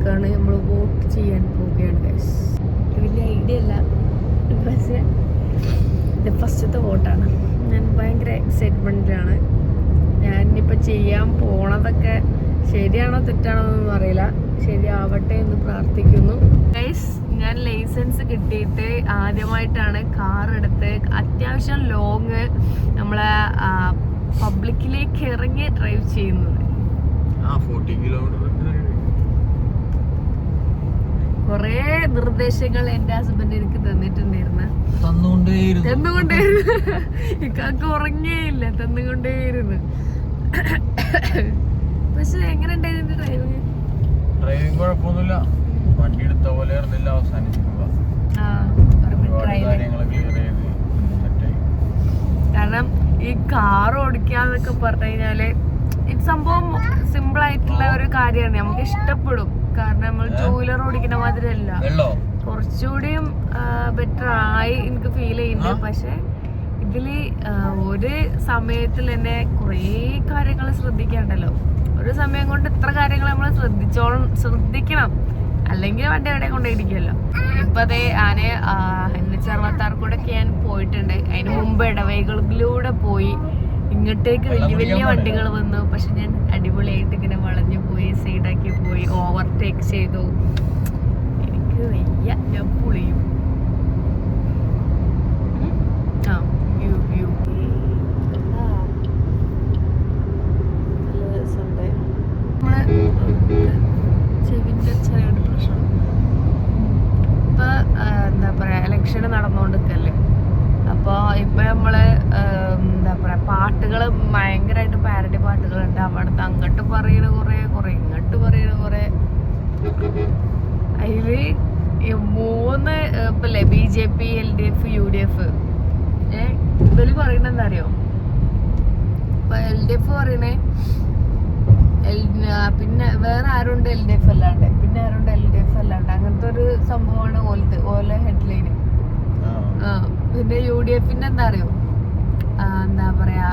നിൽക്കുകയാണ്. നമ്മൾ വോട്ട് ചെയ്യാൻ പോവുകയാണ് ഗൈസ്. വലിയ ഐഡിയ അല്ല, പക്ഷേ ഇത് ഫസ്റ്റത്തെ വോട്ടാണ്. ഞാൻ ഭയങ്കര എക്സൈറ്റ്മെൻറ്റിലാണ്. ഞാനിപ്പോൾ ചെയ്യാൻ പോണതൊക്കെ ശരിയാണോ തെറ്റാണോ എന്നൊന്നും അറിയില്ല. ശരിയാവട്ടെ എന്ന് പ്രാർത്ഥിക്കുന്നു ഗൈസ്. ഞാൻ ലൈസൻസ് കിട്ടിയിട്ട് ആദ്യമായിട്ടാണ് കാർ എടുത്ത് അത്യാവശ്യം ലോങ് നമ്മളെ പബ്ലിക്കിലേക്ക് ഇറങ്ങി ഡ്രൈവ് ചെയ്യുന്നത്. 40 കിലോമീറ്റർ കുറേ നിർദ്ദേശങ്ങൾ എൻ്റെ ഹസ്ബൻഡ് എനിക്ക് തന്നിട്ടുണ്ടായിരുന്നു. തന്നുകൊണ്ടേയിരുന്നു. ഇക്കാക്ക് ഉറങ്ങിയില്ല, തന്നുകൊണ്ടേയിരുന്നു. പക്ഷെ എങ്ങനെ ഉണ്ടായിരുന്നു ഡ്രൈവിങ്? കുഴപ്പമൊന്നുമില്ല. വണ്ടി എടുത്ത പോലെ കാരണം ഈ കാർ ഓടിക്കാന്നൊക്കെ പറഞ്ഞു കഴിഞ്ഞാല് ഇത് സംഭവം സിമ്പിൾ ആയിട്ടുള്ള ഒരു കാര്യമാണ്. നമുക്ക് ഇഷ്ടപ്പെടും. കാരണം നമ്മൾ ടൂ വീലർ ഓടിക്കുന്ന മാതിരിയല്ല, കുറച്ചുകൂടിയും ബെറ്റർ ആയി എനിക്ക് ഫീൽ ചെയ്യുന്നുണ്ട്. പക്ഷെ ഇതില് ഒരു സമയത്തിൽ തന്നെ കുറേ കാര്യങ്ങൾ ശ്രദ്ധിക്കാണ്ടല്ലോ. ഒരു സമയം കൊണ്ട് ഇത്ര കാര്യങ്ങൾ നമ്മൾ ശ്രദ്ധിക്കണം, അല്ലെങ്കിൽ വണ്ടി എവിടെ കൊണ്ടിരിക്കുമല്ലോ. ഇപ്പൊ അതേ ആനെ NH66 കൂടെ ഞാൻ പോയിട്ടുണ്ട്. അതിന് മുമ്പ് ഇടവഴികളിലൂടെ പോയി. ഇങ്ങോട്ടേക്ക് വലിയ വലിയ വണ്ടികൾ വന്നു. പക്ഷെ ഞാൻ അടിപൊളിയായിട്ട് ഇങ്ങനെ വളഞ്ഞു പോയി, സൈഡാക്കി പോയി, ഓവർടേക്ക് ചെയ്തു. എനിക്ക് വയ്യ, ഞാൻ പൊളിയും. ചെവിൻ്റെ ചെറിയൊരു പ്രശ്നം. ഇപ്പൊ എന്താ പറയാ, ഇലക്ഷൻ നടന്നുകൊണ്ടിരിക്കല്ലേ. അപ്പോൾ ഇപ്പൊ നമ്മള് എന്താ പറയാ, പാട്ടുകൾ ഭയങ്കരമായിട്ട് പാരഡി പാട്ടുകളുണ്ട്. അവിടുത്തെ അങ്ങോട്ട് പറയണ കുറെ ഇങ്ങോട്ട് പറയണ കുറെ. അതില് 3 ഇപ്പല്ലേ BJP, LDF, UDF. ഇതില് പറയണ എന്താ അറിയോ? ഇപ്പൊ LDF പറയണേ, പിന്നെ വേറെ ആരുണ്ട് LDF അല്ലാണ്ട്, പിന്നെ ആരുണ്ട് LDF അല്ലാണ്ട്, അങ്ങനത്തെ ഒരു സംഭവമാണ് ഓലെ ഹെഡ്ലൈന്. പിന്നെ UDFന്റെ എന്താ അറിയോ, എന്താ പറയാ,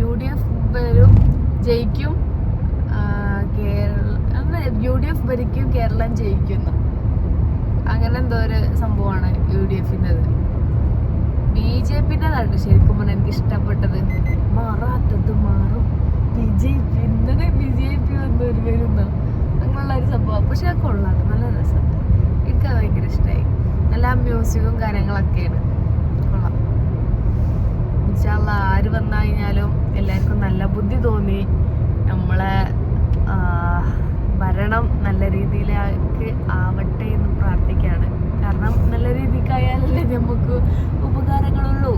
UDF വരും, ജയിക്കും, UDF ഭരിക്കും, കേരളം ജയിക്കുന്നു. അങ്ങനെ എന്തോ ഒരു സംഭവമാണ് UDFൻ്റെത്. BJPൻ്റെതാണ് ശരിക്കും പറഞ്ഞാൽ എനിക്ക് ഇഷ്ടപ്പെട്ടത്. മാറാത്തത് മാറും, BJP ഇന്നലെ BJP വന്നൊരു വരുന്ന അങ്ങനെയുള്ള ഒരു സംഭവം. പക്ഷെ അത് കൊള്ളാം, നല്ല രസമുണ്ട്. എനിക്ക് ഭയങ്കര ഇഷ്ടമായി. നല്ല മ്യൂസിക്കും കാര്യങ്ങളൊക്കെയാണ്, കൊള്ളാം. ഇൻഷാല്ലാ ആര് വന്നു കഴിഞ്ഞാലും എല്ലാവർക്കും നല്ല ബുദ്ധി തോന്നി നമ്മളെ ഭരണം നല്ല രീതിയിലേക്ക് ആവട്ടെ എന്ന് പ്രാർത്ഥിക്കുകയാണ്. കാരണം നല്ല രീതിക്കായാലല്ലേ നമുക്ക് ഉപകാരങ്ങളുള്ളൂ.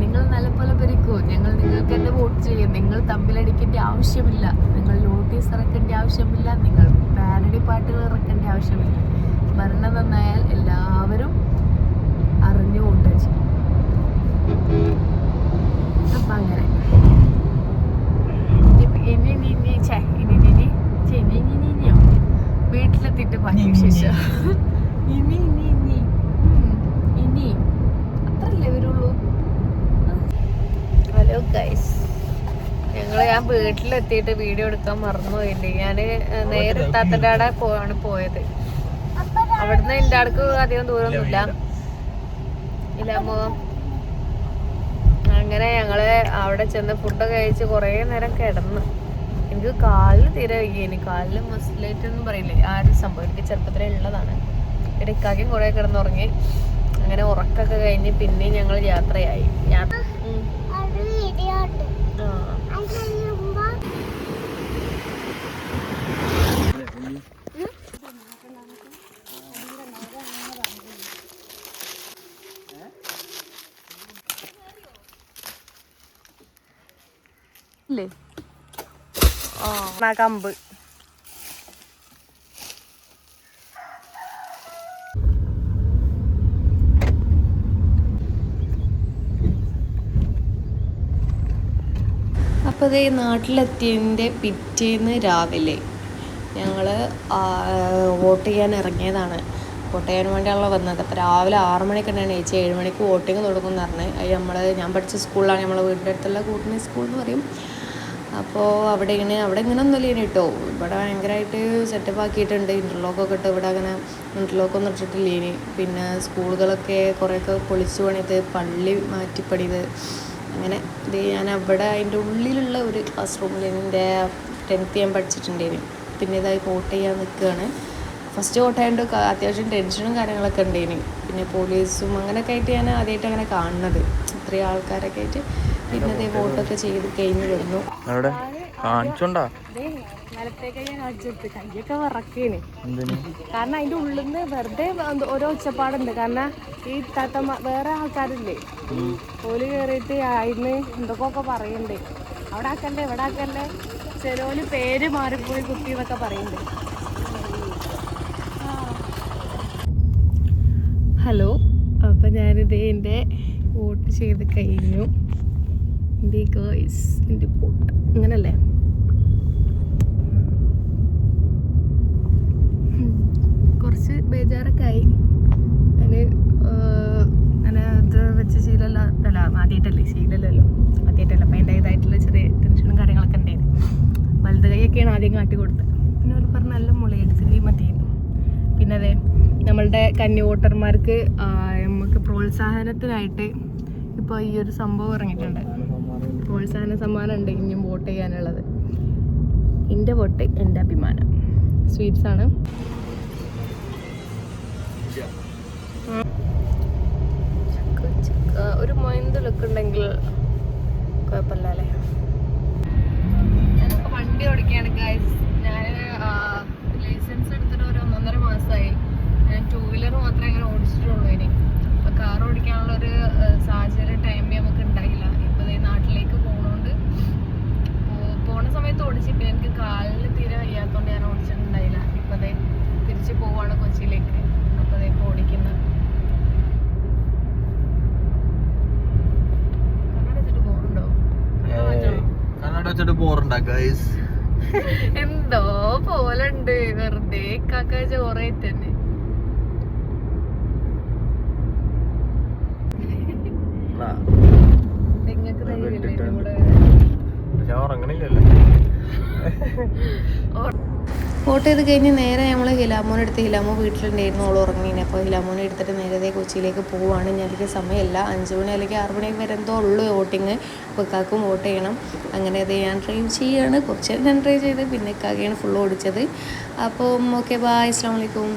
നിങ്ങൾ നല്ലപോലെ ഭരിക്കൂ, ഞങ്ങൾ നിങ്ങൾക്ക് തന്നെ വോട്ട് ചെയ്യും. നിങ്ങൾ തമ്മിലടിക്കേണ്ട ആവശ്യമില്ല, നിങ്ങൾ നോട്ടീസ് ഇറക്കേണ്ട ആവശ്യമില്ല, നിങ്ങൾ പാരഡി പാട്ടുകൾ ഇറക്കേണ്ട ആവശ്യമില്ല. ഭരണം നന്നായാൽ എല്ലാവരും അറിഞ്ഞു വോട്ട് ചെയ്യും. അപ്പം അങ്ങനെ ഇനിയോ വീട്ടിലെത്തിയിട്ട് ബാക്കി വിശേഷം. ഇനി അത്രല്ലേ വരുള്ളൂ. ഹലോ ഗൈസ്, ഞാൻ വീട്ടിലെത്തിയിട്ട് വീഡിയോ എടുക്കാൻ മറന്നുപോയിട്ടുണ്ട്. ഞാൻ നേരെ താത്തൻ്റെ അവിടെ ആണ് പോയത്. അവിടുന്ന് എൻ്റെ അടുക്ക് അധികം ദൂരമൊന്നുമില്ല. ഇല്ലാമോ അങ്ങനെ ഞങ്ങള് അവിടെ ചെന്ന് ഫുഡൊക്കെ കഴിച്ച് കുറേ നേരം കിടന്നു. എനിക്ക് കാലിൽ തീരെ വയ്യേനി. കാലിൽ മസിലേറ്റ് ഒന്നും പറയില്ലേ, ആ ഒരു സംഭവം എനിക്ക് ചെറുപ്പത്തിലേ ഉള്ളതാണ്. ഇടയ്ക്കാക്കും കുറേ കിടന്നുറങ്ങി. അങ്ങനെ ഉറക്കൊക്കെ കഴിഞ്ഞ് പിന്നെയും ഞങ്ങൾ യാത്രയായി. കമ്പ് അപ്പോൾ ഇത് നാട്ടിലെത്തിയതിൻ്റെ പിറ്റേന്ന് രാവിലെ ഞങ്ങൾ വോട്ട് ചെയ്യാൻ ഇറങ്ങിയതാണ്. വോട്ട് ചെയ്യാൻ വേണ്ടിയാണല്ലോ വന്നത്. അപ്പോൾ രാവിലെ 6 മണിക്ക് തന്നെയാണ് ചേച്ചി 7 മണിക്ക് വോട്ടിങ് തുടങ്ങുമെന്ന് പറഞ്ഞത്. അത് ഞാൻ പഠിച്ച സ്കൂളിലാണ്, നമ്മളെ വീടിൻ്റെ അടുത്തുള്ള കൂട്ടിന് സ്കൂൾ എന്ന് പറയും. അപ്പോൾ അവിടെ ഇങ്ങനെ ഒന്നുമില്ല കേട്ടോ. ഇവിടെ ഭയങ്കരമായിട്ട് സെറ്റപ്പ് ആക്കിയിട്ടുണ്ട്. ഇൻ്റർലോക്കൊക്കെ ഇട്ട് ഇവിടെ അങ്ങനെ ഇൻ്റർലോക്കൊന്നും ഇട്ടിട്ടില്ല ഇനി. പിന്നെ സ്കൂളുകളൊക്കെ കുറേയൊക്കെ പൊളിച്ചു പണിത്, പള്ളി മാറ്റിപ്പണിത്. അങ്ങനെ ഇത് ഞാൻ അവിടെ അതിൻ്റെ ഉള്ളിലുള്ള ഒരു ക്ലാസ് റൂമിൽ എൻ്റെ 10th ഞാൻ പഠിച്ചിട്ടുണ്ടായിരുന്നു. പിന്നെ ഇതായി വോട്ട് ചെയ്യാൻ നിൽക്കുകയാണ്. ഫസ്റ്റ് വോട്ട് ആയതുകൊണ്ട് അത്യാവശ്യം ടെൻഷനും കാര്യങ്ങളൊക്കെ ഉണ്ടായിരുന്നു. പിന്നെ പോലീസും അങ്ങനെയൊക്കെ ആയിട്ട് ഞാൻ ആദ്യമായിട്ട് അങ്ങനെ കാണുന്നത്, ഇത്രയും ആൾക്കാരൊക്കെ ആയിട്ട്. പിന്നെ അതേ വോട്ടൊക്കെ ചെയ്ത് കഴിഞ്ഞ് വരുന്നു. നിലത്തേക്ക് ഞാൻ കാണിച്ചെടുത്ത് കയ്യൊക്കെ വിറക്കേന്. കാരണം അതിൻ്റെ ഉള്ളിൽ നിന്ന് വെറുതെ ഓരോ ഒച്ചപ്പാടുണ്ട്. കാരണം ഈ വേറെ ആൾക്കാരില്ലേ, ഓല് കയറിയിട്ട് അതിന് എന്തൊക്കെ പറയുന്നുണ്ട്. അവിടെ ആക്കല്ലേ ഇവിടെ ആക്കല്ലേ, ചിലവര് പേര് മാറിപ്പോയി കുത്തി എന്നൊക്കെ പറയുന്നുണ്ട്. ഹലോ, അപ്പം ഞാനിത് എൻ്റെ വോട്ട് ചെയ്ത് കഴിഞ്ഞു. എൻ്റെ ഗേൾസ് എൻ്റെ വോട്ട് അങ്ങനല്ലേ. കുറച്ച് ബേജാറൊക്കെ ആയി. ഞാൻ ഇത് വെച്ച് ശീലമല്ല, ആദ്യമായിട്ടല്ലേ, ശീലമല്ലല്ലോ, ആദ്യമായിട്ടല്ല. അപ്പം അതിൻ്റേതായിട്ടുള്ള ചെറിയ ടെൻഷനും കാര്യങ്ങളൊക്കെ ഉണ്ടായിരുന്നു. വലുത് കൈയൊക്കെയാണ് ആദ്യം കാട്ടി കൊടുത്തത്. പിന്നെ അവർ പറഞ്ഞ നല്ല മുളയെടുത്തില്ലേ മതി. പിന്നെ അതെ നമ്മളുടെ കന്നി വോട്ടർമാർക്ക് നമുക്ക് പ്രോത്സാഹനത്തിനായിട്ട് ഇപ്പോൾ ഈ ഒരു സംഭവം ഇറങ്ങിയിട്ടുണ്ട്. പ്രോത്സാഹന സമ്മാനം ഉണ്ട് ഇനിയും വോട്ട് ചെയ്യാനുള്ളത്. എൻ്റെ വോട്ട് എൻ്റെ അഭിമാനം. സ്വീറ്റ്സാണ്. ഒരു മൊയന്തിലൊക്കെ ഉണ്ടെങ്കിൽ കുഴപ്പമില്ല അല്ലേ. ഞാനൊക്കെ വണ്ടി ഓടിക്കുകയാണ് ഗൈസ്. ഞാൻ ലൈസൻസ് എടുത്തിട്ട് ഒരു 1.5 മാസമായി. ഞാൻ 2 വീലർ മാത്രമേ അങ്ങനെ ഓടിച്ചിട്ടുള്ളൂ. ഇനി അപ്പോൾ കാർ ഓടിക്കാനുള്ളൊരു സാഹചര്യം ടൈം നമുക്ക് ഉണ്ടായില്ല. ഇപ്പോൾ നാട്ടിലേക്ക് പോകുന്നതുകൊണ്ട് പോണ സമയത്ത് ഓടിച്ച്. ഇപ്പം എനിക്ക് കാലിന് തീരെ വയ്യാത്തതുകൊണ്ട് ഞാൻ ഓടിച്ചിട്ടുണ്ടായില്ല. ഇപ്പം അതേ തിരിച്ച് പോവാണ് കൊച്ചിയിലേക്ക്. അപ്പോൾ അതേ ഇപ്പോൾ ഓടിക്കുന്നത്. എന്തോ പോലുണ്ട്, വെറുതെ കാക്ക ചോറായിട്ട് തന്നെ. വോട്ട് ചെയ്ത് കഴിഞ്ഞ് നേരെ നമ്മൾ ഹിലാമോൻ എടുത്ത്, ഹിലാമോ വീട്ടിലുണ്ടായിരുന്നു, ഓൾ ഉറങ്ങിന്. അപ്പോൾ ഹിലാമോനെ എടുത്തിട്ട് നേരെ കൊച്ചിയിലേക്ക് പോവുകയാണ്. ഞങ്ങൾക്ക് സമയമില്ല, 5 മണി അല്ലെങ്കിൽ 6 മണി വരെ എന്തോ ഉള്ളൂ വോട്ടിങ്. അപ്പോൾ ഇക്കാക്കും വോട്ട് ചെയ്യണം. അങ്ങനെ അത് ഞാൻ ഡ്രൈവ് ചെയ്യുകയാണ്. കുറച്ച് നേരം ഞാൻ ഡ്രൈവ് ചെയ്ത് പിന്നെ ഇക്കാക്കയാണ് ഫുൾ ഓടിച്ചത്. അപ്പം ഓക്കെ, ബൈ, അസ്സലാമു അലൈക്കും.